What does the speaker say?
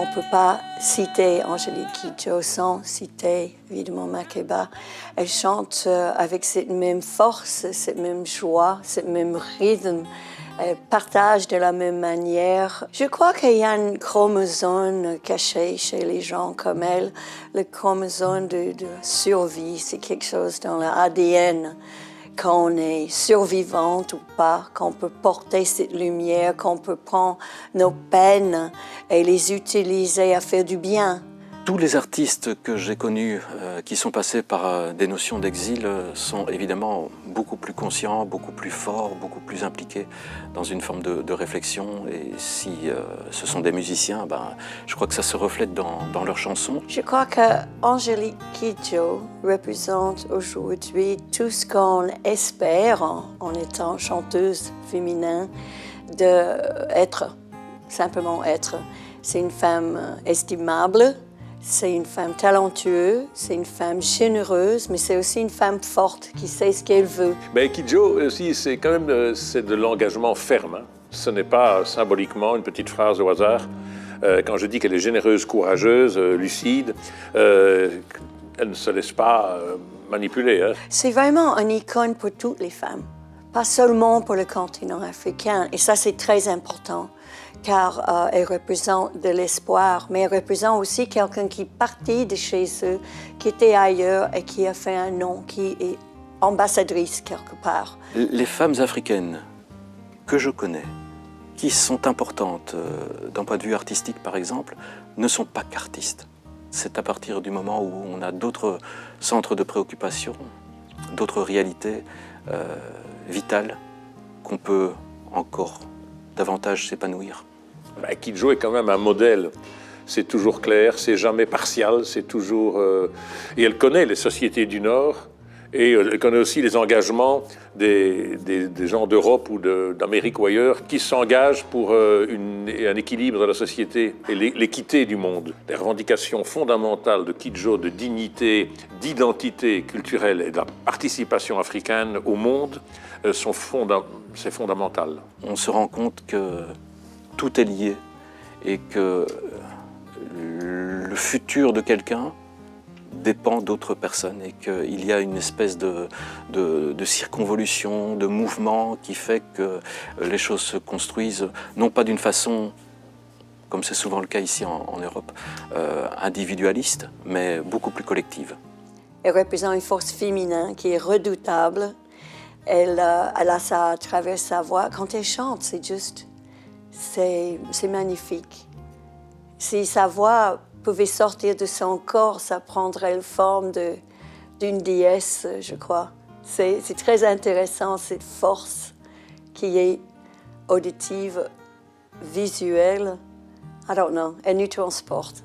On ne peut pas citer Angélique Kidjo sans citer évidemment Makeba. Elle chante avec cette même force, cette même joie, ce même rythme. Elle partage de la même manière. Je crois qu'il y a un chromosome caché chez les gens comme elle. Le chromosome de survie, c'est quelque chose dans l'ADN. Qu'on est survivante ou pas, qu'on peut porter cette lumière, qu'on peut prendre nos peines et les utiliser à faire du bien. Tous les artistes que j'ai connus qui sont passés par des notions d'exil sont évidemment beaucoup plus conscients, beaucoup plus forts, beaucoup plus impliqués dans une forme de réflexion. Et si ce sont des musiciens, je crois que ça se reflète dans leurs chansons. Je crois qu'Angélique Kidjo représente aujourd'hui tout ce qu'on espère en étant chanteuse féminine, d'être, simplement être. C'est une femme estimable. C'est une femme talentueuse, c'est une femme généreuse, mais c'est aussi une femme forte qui sait ce qu'elle veut. Mais Kidjo aussi, c'est quand même de l'engagement ferme. Hein. Ce n'est pas symboliquement une petite phrase au hasard. Quand je dis qu'elle est généreuse, courageuse, lucide, elle ne se laisse pas manipuler. Hein. C'est vraiment une icône pour toutes les femmes, pas seulement pour le continent africain. Et ça, c'est très important. Car elle représente de l'espoir, mais elle représente aussi quelqu'un qui est parti de chez eux, qui était ailleurs et qui a fait un nom, qui est ambassadrice quelque part. Les femmes africaines que je connais, qui sont importantes d'un point de vue artistique par exemple, ne sont pas qu'artistes. C'est à partir du moment où on a d'autres centres de préoccupation, d'autres réalités vitales, qu'on peut encore davantage s'épanouir. Kidjo est quand même un modèle. C'est toujours clair, c'est jamais partial, c'est toujours... Et elle connaît les sociétés du Nord et elle connaît aussi les engagements des gens d'Europe ou d'Amérique ou ailleurs qui s'engagent pour un équilibre de la société et l'équité du monde. Les revendications fondamentales de Kidjo de dignité, d'identité culturelle et de la participation africaine au monde, c'est fondamental. On se rend compte que tout est lié et que le futur de quelqu'un dépend d'autres personnes et qu'il y a une espèce de circonvolution, de mouvement qui fait que les choses se construisent non pas d'une façon, comme c'est souvent le cas ici en Europe, individualiste, mais beaucoup plus collective. Elle représente une force féminine qui est redoutable. Elle a ça à travers sa voix. Quand elle chante, c'est magnifique. Si sa voix pouvait sortir de son corps, ça prendrait la forme d'une déesse, je crois. C'est très intéressant, cette force qui est auditive, visuelle. I don't know, elle nous transporte.